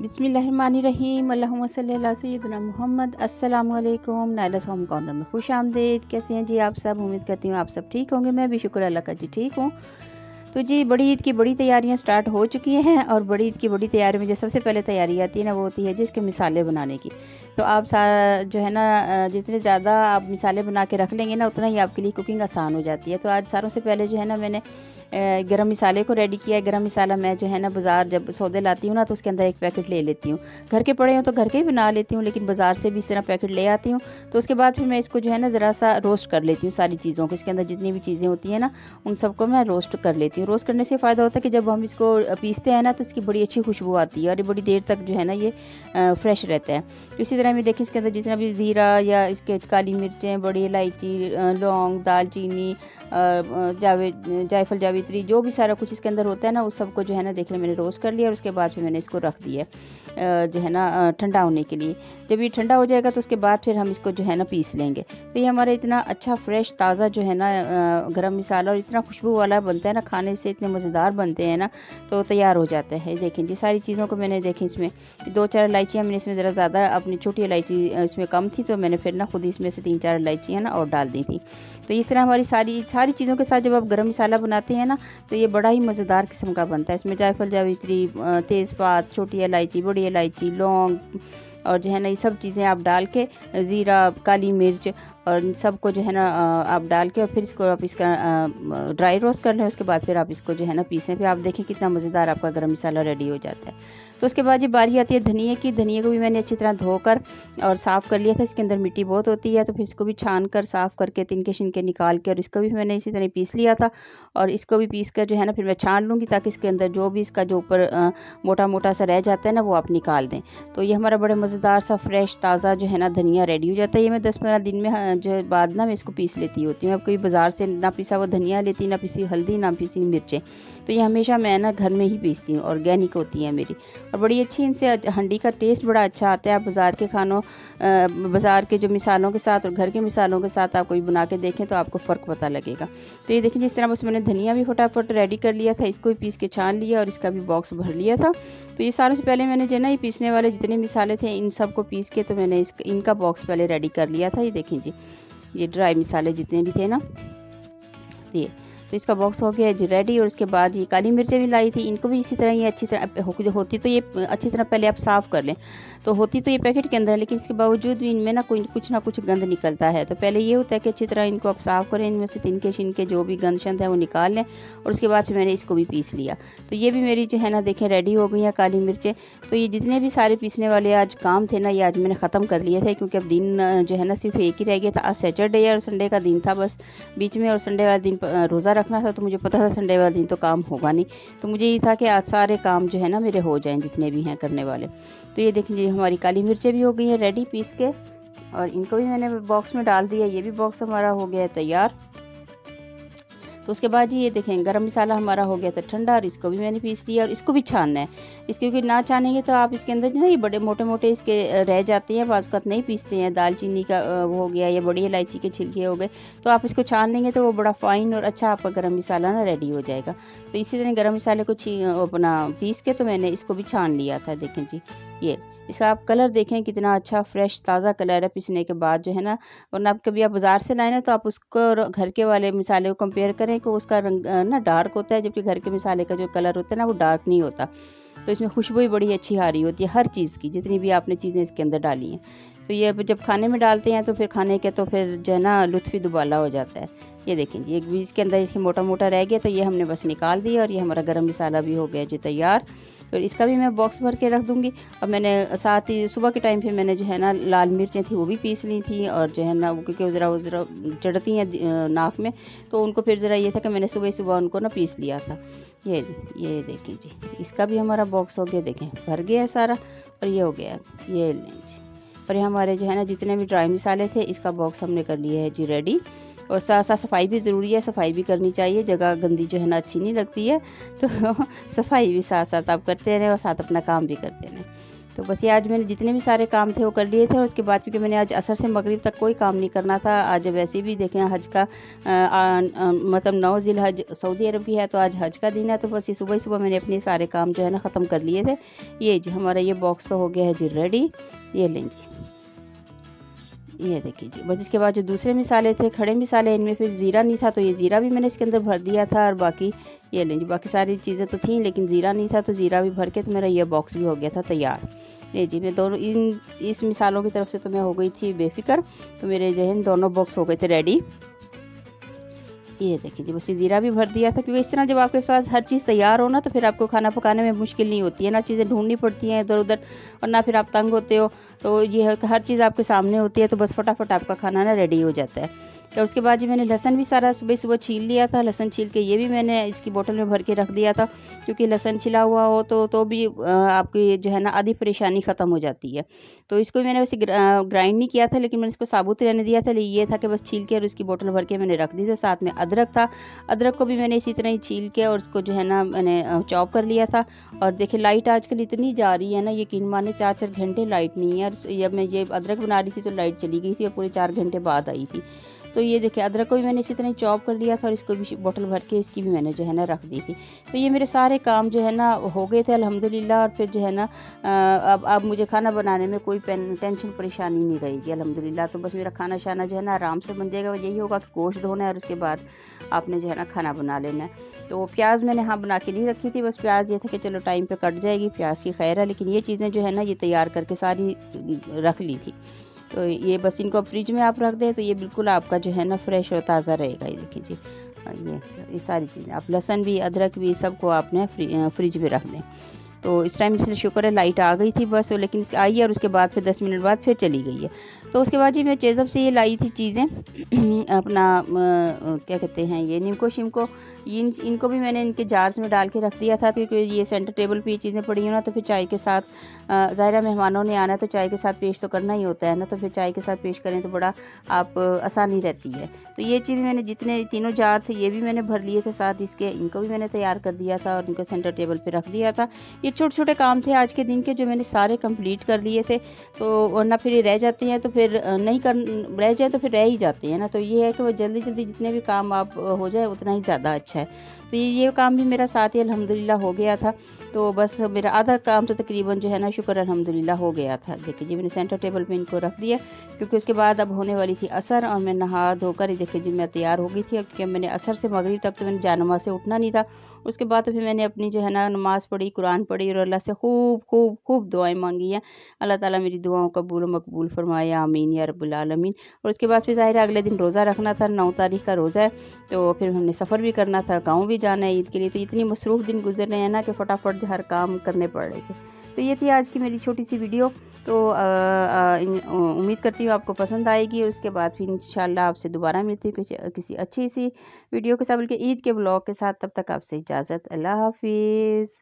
बिस्मिल्लाहिर्रहमानिर्रहीम अल्लाहुम्मा सल्ली अला सय्यिदिना मोहम्मद। अस्सलाम वालेकुम। नाइलास होम कॉर्नर में खुश आमदीद। कैसे हैं जी आप सब? उम्मीद करती हूँ आप सब ठीक होंगे। मैं भी शुक्र अल्लाह का जी ठीक हूँ। तो जी बड़ी ईद की बड़ी तैयारियां स्टार्ट हो चुकी हैं और बड़ी ईद की बड़ी तैयारी में जो सबसे पहले तैयारी आती है ना वो होती है जिसके मिसाले बनाने की। तो आप जो है ना जितने ज़्यादा आप मिसाले बना के रख लेंगे ना उतना ही आपके लिए कुकिंग आसान हो जाती है। तो आज सारों से पहले जो है ना मैंने गरम मसाले को रेडी किया है। गरम मसाला मैं जो है ना बाज़ार जब सौदे लाती हूँ ना तो उसके अंदर एक पैकेट ले लेती हूँ। घर के पड़े हो तो घर के ही बना लेती हूँ, लेकिन बाज़ार से भी इस तरह पैकेट ले आती हूँ। तो उसके बाद फिर मैं इसको जो है ना ज़रा सा रोस्ट कर लेती हूँ सारी चीज़ों को। इसके अंदर जितनी भी चीज़ें होती हैं ना उन सबको मैं रोस्ट कर लेती हूँ। रोस्ट करने से फ़ायदा होता है कि जब हम इसको पीसते हैं ना तो इसकी बड़ी अच्छी खुशबू आती है और ये बड़ी देर तक जो है ना ये फ्रेश रहता है। तो इसी तरह मैं देखिए इसके अंदर जितना भी ज़ीरा या इसके काली मिर्चें, बड़ी इलायची, लौंग, दालचीनी, जायफल, जावित्री, जो भी सारा कुछ इसके अंदर होता है ना उस सबको जो है ना देखिए मैंने रोस्ट कर लिया और उसके बाद फिर मैंने इसको रख दिया जो है ना ठंडा होने के लिए। जब ये ठंडा हो जाएगा तो उसके बाद फिर हम इसको जो है ना पीस लेंगे। तो ये हमारा इतना अच्छा फ्रेश ताज़ा जो है ना गरम मसाला और इतना खुशबू वाला बनता है ना, खाने से इतने मज़ेदार बनते हैं ना, तो तैयार हो जाता है। देखें जी सारी चीज़ों को मैंने देखें इसमें 2-4 इलायचियाँ मैंने इसमें ज़रा ज़्यादा, अपनी छोटी इलायची इसमें कम थी तो मैंने फिर ना खुद इसमें से 3-4 इलायचियाँ ना और डाल दी थी। तो इस तरह हमारी सारी चीज़ों के साथ जब आप गरम मसाला बनाते हैं ना तो ये बड़ा ही मज़ेदार किस्म का बनता है। इसमें जायफल, जावित्री, तेज़पात, छोटी इलायची, बड़ी इलायची, लौंग और जो है ना ये सब चीज़ें आप डाल के, ज़ीरा, काली मिर्च और इन सबको जो है ना आप डाल के और फिर इसको आप इसका ड्राई रोस्ट कर लें। उसके बाद फिर आप इसको जो है ना पीसें। फिर आप देखें कितना मज़ेदार आपका गरम मसाला रेडी हो जाता है। तो उसके बाद ये बारी आती है धनिए की। धनिए को भी मैंने अच्छी तरह धोकर और साफ़ कर लिया था। इसके अंदर मिट्टी बहुत होती है तो फिर इसको भी छान कर साफ़ करके तिनके शिनके निकाल के और इसको भी मैंने इसी तरह पीस लिया था। और इसको भी पीस कर जो है ना फिर मैं छान लूँगी ताकि इसके अंदर जो भी इसका जो ऊपर मोटा मोटा सा रह जाता है ना वो आप निकाल दें। तो ये हमारा बड़े मज़ेदार सा फ्रेश ताज़ा जो है ना धनिया रेडी हो जाता है। ये मैं 10-15 दिन में जो बाद ना मैं इसको पीस लेती होती हूँ। अब कोई बाज़ार से ना पिसा हुआ धनिया लेती, ना पिसी हल्दी, ना पिसी मिर्चें। तो ये हमेशा मैं ना घर में ही पीसती हूँ, ऑर्गेनिक होती है मेरी और बड़ी अच्छी। इनसे हंडी का टेस्ट बड़ा अच्छा आता है। आप बाज़ार के खानों बाज़ार के जो मिसालों के साथ और घर के मिसालों के साथ आप कोई बना के देखें तो आपको फ़र्क पता लगेगा। तो ये देखिए जिस तरह बस मैंने धनिया भी फटाफट रेडी कर लिया था, इसको भी पीस के छान लिया और इसका भी बॉक्स भर लिया था। तो ये सारों से पहले मैंने जो है ना ये पीसने वाले जितने मिसाले थे इन सब को पीस के तो मैंने इनका बॉक्स पहले रेडी कर लिया था। ये देखें जी ये ड्राई मिसाले जितने भी थे ना ये, तो इसका बॉक्स हो गया जी रेडी। और उसके बाद ये काली मिर्चें भी लाई थी, इनको भी इसी तरह ये अच्छी तरह होती तो ये अच्छी तरह पहले आप साफ़ कर लें। तो होती तो ये पैकेट के अंदर है लेकिन इसके बावजूद भी इनमें ना कुछ ना कुछ गंद निकलता है। तो पहले ये होता है कि अच्छी तरह इनको आप साफ़ करें, इनमें से तिनके शिनके जो भी गंद शंद है वो निकाल लें। और उसके बाद फिर मैंने इसको भी पीस लिया। तो ये भी मेरी जो है ना देखें रेडी हो गई है काली मिर्चें। तो ये जितने भी सारे पीसने वाले आज काम थे ना ये आज मैंने ख़त्म कर लिए थे क्योंकि अब दिन जो है ना सिर्फ एक ही रह गया था। आज सैटरडे और संडे का दिन था बस बीच में, और संडे वाला दिन रोज़ा रखना था तो मुझे पता था संडे वाला दिन तो काम होगा नहीं। तो मुझे ये था कि आज सारे काम जो है ना मेरे हो जाएं जितने भी हैं करने वाले। तो ये देखिए हमारी काली मिर्चें भी हो गई हैं रेडी पीस के और इनको भी मैंने बॉक्स में डाल दिया। ये भी बॉक्स हमारा हो गया है तैयार। तो उसके बाद ये देखें गरम मसाला हमारा हो गया था ठंडा और इसको भी मैंने पीस लिया और इसको भी छानना है। इसके क्योंकि ना छानेंगे तो आप इसके अंदर जो ना ये बड़े मोटे मोटे इसके रह जाते हैं, बाज़ वक़्त नहीं पीसते हैं। दालचीनी का वो हो गया या बड़ी इलायची के छिलके हो गए, तो आप इसको छान लेंगे तो वो बड़ा फ़ाइन और अच्छा आपका गरम मसाला ना रेडी हो जाएगा। तो इसी तरह गरम मसाले को अपना पीस के तो मैंने इसको भी छान लिया था। देखें जी ये इसका आप कलर देखें कितना अच्छा फ्रेश ताज़ा कलर है पीसने के बाद जो है ना। वरना आप कभी आप बाज़ार से लाएँ ना तो आप उसको घर के वाले मसाले को कंपेयर करें कि उसका रंग ना डार्क होता है, जबकि घर के मसाले का जो कलर होता है ना वो डार्क नहीं होता। तो इसमें खुशबू भी बड़ी अच्छी आ रही होती है हर चीज़ की, जितनी भी आपने चीज़ें इसके अंदर डाली हैं। तो ये जब खाने में डालते हैं तो फिर खाने के तो फिर जो है ना लुत्फ़ ही दुबाला हो जाता है। ये देखें जी एक भी इसके अंदर मोटा मोटा रह गया तो ये हमने बस निकाल दिया और ये हमारा गरम मसाला भी हो गया जी तैयार। तो इसका भी मैं बॉक्स भर के रख दूँगी। और मैंने साथ ही सुबह के टाइम पे मैंने जो है ना लाल मिर्चें थी वो भी पीस ली थी और जो है ना वो क्योंकि ज़रा चढ़ती हैं नाक में, तो उनको फिर ज़रा ये था कि मैंने सुबह उनको ना पीस लिया था। ये देखें जी इसका भी हमारा बॉक्स हो गया, देखें भर गया है सारा और ये हो गया। ये लें जी और ये हमारे जो है ना जितने भी ड्राई मसाले थे इसका बॉक्स हमने कर लिया है जी रेडी। और साथ साथ सफाई भी ज़रूरी है, सफाई भी करनी चाहिए, जगह गंदी जो है ना अच्छी नहीं लगती है। तो सफाई भी साथ साथ आप करते रहें और साथ अपना काम भी करते रहें। तो बस ये आज मैंने जितने भी सारे काम थे वो कर लिए थे। और उसके बाद क्योंकि मैंने आज असर से मगरिब तक कोई काम नहीं करना था, आज वैसे भी देखें हज का मतलब 9 ज़िलहज सऊदी अरब की है, तो आज हज का दिन है। तो बस ये सुबह सुबह मैंने अपने सारे काम जो है ना ख़त्म कर लिए थे। ये जी हमारा ये बॉक्स तो हो गया है जी रेडी। ये लें जी, ये देखिए जी। बस इसके बाद जो दूसरे मिसाले थे, खड़े मिसाले, इनमें फिर ज़ीरा नहीं था तो ये ज़ीरा भी मैंने इसके अंदर भर दिया था। और बाकी ये लें जी, बाकी सारी चीज़ें तो थी लेकिन ज़ीरा नहीं था, तो ज़ीरा भी भर के तो मेरा ये बॉक्स भी हो गया था तैयार। ये जी मैं दोनों इस मिसालों की तरफ से तो मैं हो गई थी बेफिक्र, तो मेरे जहन दोनों बॉक्स हो गए थे रेडी। ये देखिए जी, बस ये ज़ीरा भी भर दिया था, क्योंकि इस तरह जब आपके पास हर चीज़ तैयार हो ना तो फिर आपको खाना पकाने में मुश्किल नहीं होती है, ना चीज़ें ढूंढनी पड़ती हैं इधर उधर, और ना फिर आप तंग होते हो। तो ये है कि हर चीज़ आपके सामने होती है, तो बस फटाफट आपका खाना ना रेडी हो जाता है। तो उसके बाद जी मैंने लहसन भी सारा सुबह सुबह छील लिया था। लहसन छील के ये भी मैंने इसकी बोतल में भर के रख दिया था, क्योंकि लहसन छिला हुआ हो तो भी आपकी जो है ना आधी परेशानी ख़त्म हो जाती है। तो इसको मैंने वैसे ग्राइंड नहीं किया था, लेकिन मैंने इसको साबुत रहने दिया था। ये था कि बस छील के और उसकी बोतल भर के मैंने रख दी थी। साथ में अदरक था, अदरक को भी मैंने इसी तरह ही छील के और उसको जो है ना मैंने चॉप कर लिया था। और देखिए लाइट आजकल इतनी जा रही है ना, यकीन माने 4-4 घंटे लाइट नहीं है। और जब मैं ये अदरक बना रही थी तो लाइट चली गई थी और पूरे 4 घंटे बाद आई थी। तो ये देखिए अदरक को भी मैंने इसी तरह चॉप कर लिया था और इसको भी बोतल भर के इसकी भी मैंने जो है ना रख दी थी। तो ये मेरे सारे काम जो है ना हो गए थे अल्हम्दुलिल्लाह। और फिर जो है ना अब मुझे खाना बनाने में कोई टेंशन परेशानी नहीं रहेगी अल्हम्दुलिल्लाह। तो बस मेरा खाना शाना जो है ना आराम से बन जाएगा। यही होगा कि गोश्त धोना है और उसके बाद आपने जो है ना खाना बना लेना है। तो प्याज मैंने हाँ बना के नहीं रखी थी, बस प्याज ये था कि चलो टाइम पे कट जाएगी, प्याज की खैर है। लेकिन ये चीज़ें जो है ना ये तैयार करके सारी रख ली थी। तो ये बस इनको फ्रिज में आप रख दें तो ये बिल्कुल आपका जो है ना फ्रेश और ताज़ा रहेगा। ये देखिए जी, ये सारी चीज़ें आप लहसुन भी अदरक भी सबको आपने फ्रिज में रख दें। तो इस टाइम इसलिए शुक्र है लाइट आ गई थी बस, लेकिन आई है और उसके बाद फिर 10 मिनट बाद फिर चली गई है। तो उसके बाद जी मैं चेज़अप से ये लाई थी चीज़ें अपना क्या कहते हैं ये नीमको शिमको, इनको भी मैंने इनके जार्स में डाल के रख दिया था, क्योंकि ये सेंटर टेबल पे ये चीज़ें पड़ी हो ना तो फिर चाय के साथ ज़ाहिर मेहमानों ने आना है तो चाय के साथ पेश तो करना ही होता है ना, तो फिर चाय के साथ पेश करें तो बड़ा आप आसानी रहती है। तो ये चीज़ मैंने जितने तीनों जार थे ये भी मैंने भर लिए थे साथ इसके, इनको भी मैंने तैयार कर दिया था और इनको सेंटर टेबल पर रख दिया था। ये छोटे छोटे काम थे आज के दिन के जो मैंने सारे कंप्लीट कर लिए थे। तो वरना फिर ये रह जाते हैं तो फिर नहीं कर रह जाए तो फिर रह ही जाते हैं ना। तो ये है कि वो जल्दी जल्दी जितने भी काम आप हो जाए उतना ही ज़्यादा अच्छा है। तो ये काम भी मेरा साथ ही अल्हम्दुलिल्लाह हो गया था। तो बस मेरा आधा काम तो तकरीबन जो है ना शुक्र अल्हम्दुलिल्लाह हो गया था। देखिए जी मैंने सेंटर टेबल पे इनको रख दिया, क्योंकि उसके बाद अब होने वाली थी असर और मैं नहा धोकर ही देखिए जी मैं तैयार हो गई थी। क्योंकि मैंने असर से मगरिब तक तो मैंने जानमाज़ से उठना नहीं था। उसके बाद तो फिर मैंने अपनी जो है ना नमाज़ पढ़ी, कुरान पढ़ी और अल्लाह से खूब खूब खूब दुआएं मांगी हैं। अल्लाह ताला मेरी दुआओं कबूल व मकबूल फरमाए, आमीन या रब्बुल आलमीन। और उसके बाद फिर ज़ाहिर है अगले दिन रोज़ा रखना था, 9 तारीख का रोज़ा है। तो फिर हमने सफ़र भी करना था, गाँव भी जाना है ईद के लिए। तो इतनी मसरूफ़ दिन गुजर रहे हैं ना कि फटाफट हर काम करने पड़ रहे थे। तो ये थी आज की मेरी छोटी सी वीडियो। तो उम्मीद करती हूँ आपको पसंद आएगी। और उसके बाद फिर इंशाल्लाह आपसे दोबारा मिलती हूँ किसी अच्छी सी वीडियो के साथ, बल्कि ईद के ब्लॉग के साथ। तब तक आपसे इजाज़त, अल्लाह हाफिज़।